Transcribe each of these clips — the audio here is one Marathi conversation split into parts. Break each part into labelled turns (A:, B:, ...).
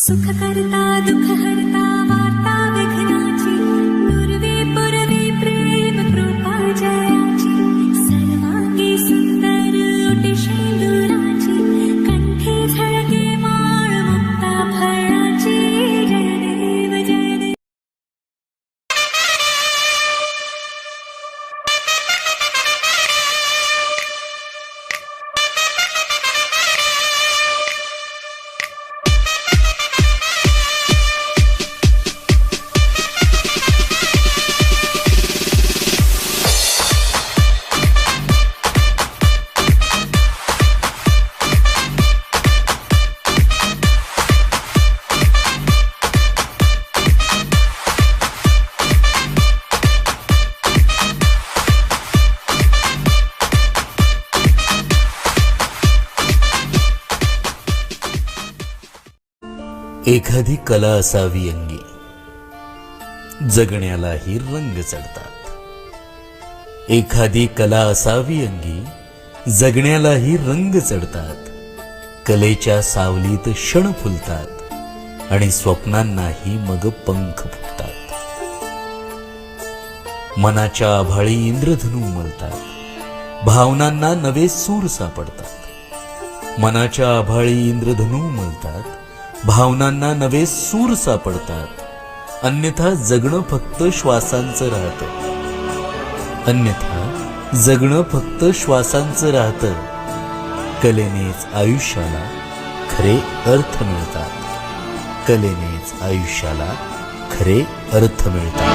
A: सुख करता दुःख हरता वार्ता विघ्नाची पूर्वी पूर्वी प्रेम कृपा जयाची सर्वांगी सुंदर ओटी शेंदुराची कंठी झळके माळ मुक्ता फळाची जय देव जय देव.
B: एखादी कला असावी अंगी, जगण्यालाही रंग चढतात. एखादी कला असावी अंगी, जगण्यालाही रंग चढतात. कलेच्या सावलीत क्षण फुलतात आणि स्वप्नांनाही मग पंख फुटतात. मनाच्या आभाळी इंद्रधनू उमलतात, भावनांना नवे सूर सापडतात. मनाच्या आभाळी इंद्रधनू उमलतात, भावनांना नवे सूर सापडतात. अन्यथा जगणं फक्त श्वासांचं राहतं. अन्यथा जगणं फक्त श्वासांचं राहतं. कलेनेच आयुष्याला खरे अर्थ मिळतात. कलेनेच आयुष्याला खरे अर्थ मिळतात.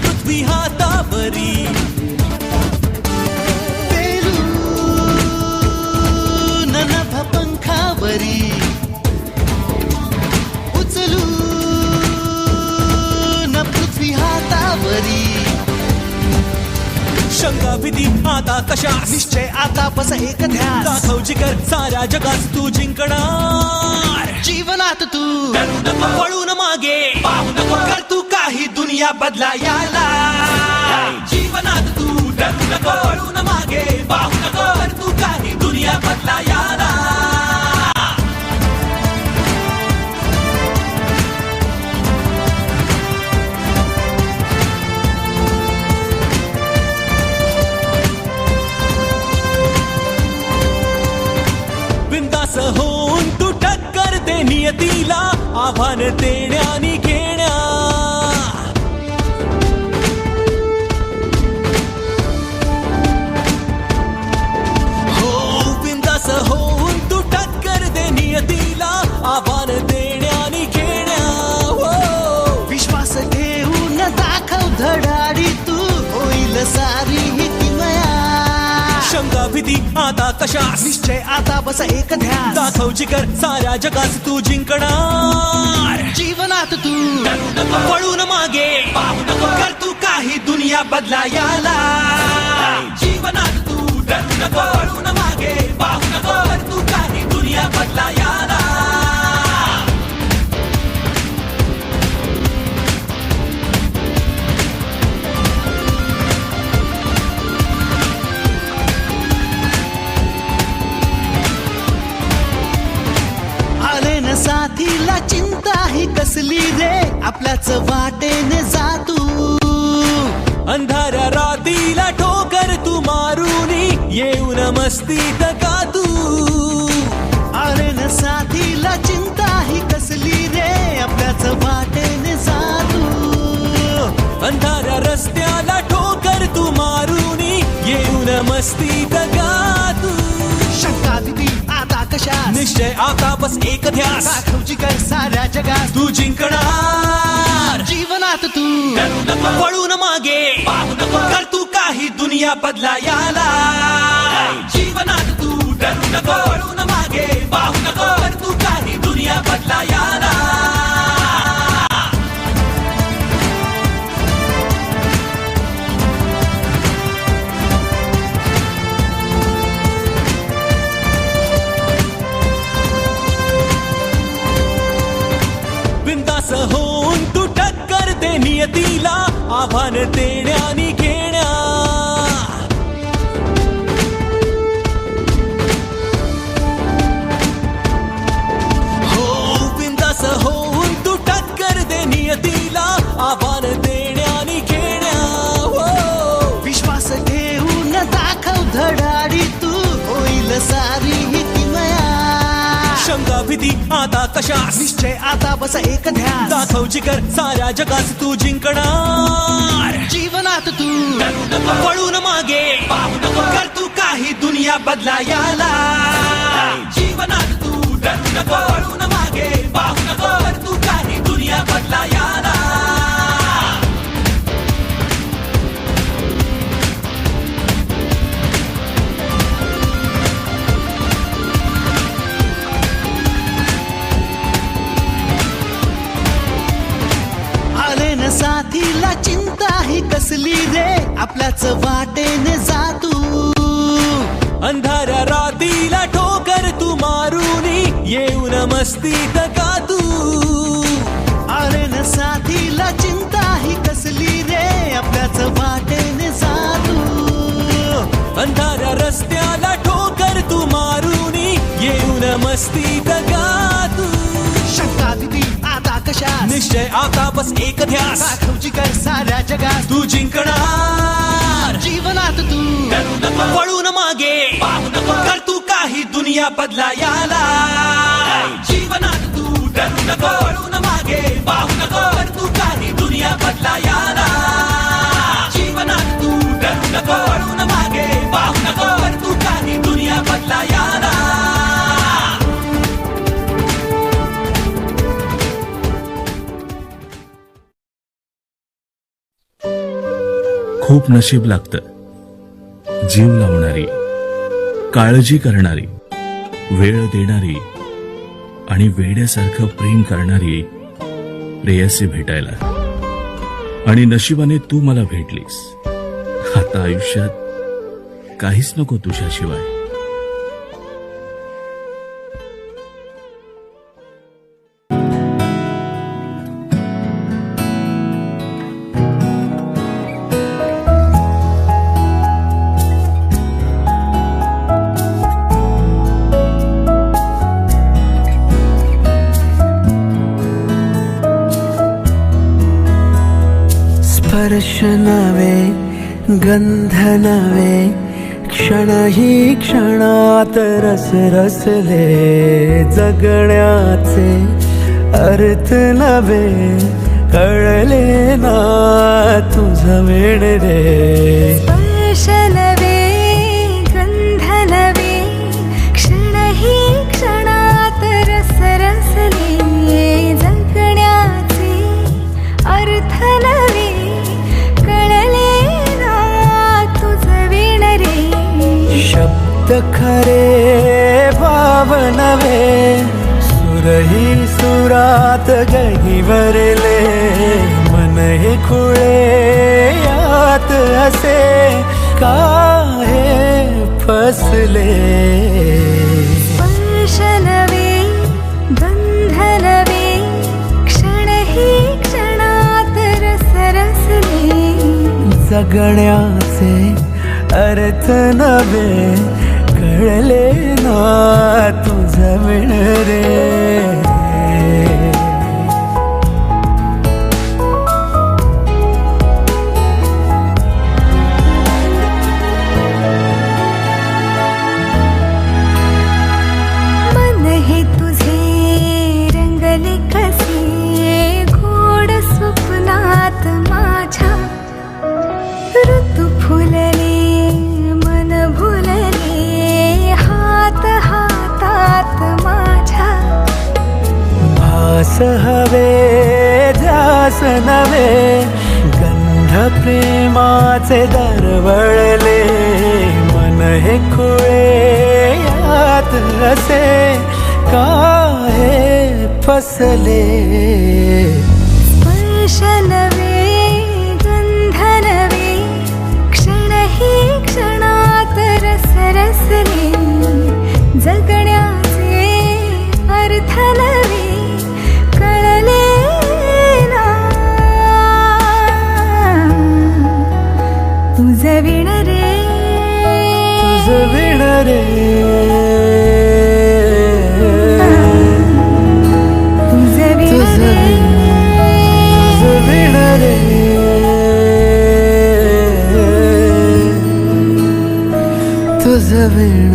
C: पृथ्वी हातावरी पेलून नभ पंखावरी उचलून पृथ्वी हातावरी. शंका भीती आता कशा निश्चय आता बस एक ध्यास दाखव जिकर साऱ्या जगात तू जिंकणार. जीवनात तू पळून मागे कर तू काही दुनिया बदलायला. जीवनात तू डरू नको पळून मागे पाहू नको कर तू काही दुनिया बदलायला. होऊन तू टक्कर दे नियतीला आव्हान देण्यानी घेण्या. हो बिंदास होऊन तू टक्कर दे नियतीला आव्हान देण्यानी घेण्या. हो विश्वास ठेवून दाखव धडाडी तू होईल सारी ही किमया. शंका भीती आता कशा निश्चय आता बस एक ध्यास दाखव जिकर साऱ्या जगात तू जिंकणार. जीवनात तू पळून मागे कर तू काही दुनिया बदलायला. जीवनात तू डरू नको पळून मागे पाहू नको कर तू काही दुनिया बदलायला. साथीला चिंता ही कसली रे आपल्याच वाटेने जा तू. अंधाऱ्या रातीला ठोकर तू मारूनी येऊन मस्तीत का तू. अरे न साथीला चिंता ही कसली रे आपल्याच वाटेने जा तू. अंधाऱ्या रस्त्याला ठोकर तू मारू मस्तीत गातू.
D: शंका भीती आता कशा
C: निश्चय आता बस एक ध्यास,
D: दाखवची कर साऱ्या जगात
C: तू जिंकणार.
D: जीवनात तू
C: डरू नको, पळून मागे पाहू नको, कर तू काही दुनिया बदलायाला. जीवनात तू डरू नको, पळून मागे पाहू नको, कर तू काही दुनिया बदलायाला. बिंदास होऊन तू टक्कर दे नियतीला, आव्हान देण्यानी घेण्या. हो बिंदास होऊन तू टक्कर दे नियतीला, आव्हान देण्यानी घेण्या. हो
D: विश्वास ठेवून दाखव धडाडी तू, होईल सारी ही किमया.
C: शंका भीती आता कशास,
D: निश्चय आता बस एक ध्यास,
C: दाखव जिकर साऱ्या जगास तू जिंकणार.
D: जीवनात तू
C: पळून मागे पाहू नको, कर तू काही दुनिया बदलायाला. जीवनात तू डरू नको, पळून मागे पाहू नको, कर तू काही दुनिया बदलायाला.
D: आले न साथीला चिंता ही कसली रे, आपल्याच वाटेने जा तू.
C: अंधाऱ्या रातीला ठोकर तू मारून येऊन मस्तीत गातू.
D: आले न साथीला चिंता ही कसली रे, आपल्याच वाटेने जा तू.
C: अंधाऱ्या रस्त्याला ठोकर तू मारून येऊन मस्तीत गातू.
D: शंका भीती आता कशा
C: निश्चय आता बस एक ध्यास,
D: दाखवची कर साऱ्या जगात
C: तू जिंकणार.
D: जीवनात तू
C: डरू नको, पळून मागे पाहू नको, कर तू काही दुनिया बदलायाला. जीवनात तू डरू नको, पळून मागे पाहू नको, कर तू काही दुनिया बदलायाला. जीवनात तू डरू नको, पळून मागे पाहू नको, कर तू काही दुनिया बदलायाला.
E: खूप नशीब लागतं जीव लावणारी, काळजी करणारी, वेळ देणारी आणि वेड्यासारखं प्रेम करणारी प्रेयसी भेटायला. आणि नशिबाने तू मला भेटलीस. आता आयुष्यात काहीच नको तुझ्याशिवाय.
F: स्पर्श नवे, गंध नवे, क्षण ही क्षणात रस रसले. जगण्याचे अर्थ नवे, कळले ना तुझं वेळ रे.
A: स्पर्श नवे, गंध नवे, क्षण ही क्षणात रस रसले. जगण्याचे अर्थ नवे, कळले ना तुझं विण रे.
F: शब्द खरे, भाव नवे, सुरही सुरात गहिवरले. मन हे खुळे यात असे काहे फसले.
A: स्पर्श नवे, गंध नवे, क्षण ही क्षणात रस रसले.
F: जगण्याचे अर्थ नवे, कळले ना तुझं विण रे.
A: मन हे तुझे रंगले कसे, गोड स्वप्नात माझ्या. ऋतू फुलले मन
F: श्वास हवे ध्यास नवे गंध प्रेमाचे दरवळले मन हे खुळे यात असे काय फसले
A: स्पर्श नवे गंध नवे क्षण ही क्षणात रस रसले जगण्याचे अर्थ नवे कळले ना तुझ विण रे
F: तुझ विण रे
A: तुझ विण रे
F: तुझ विण रे तुझ विण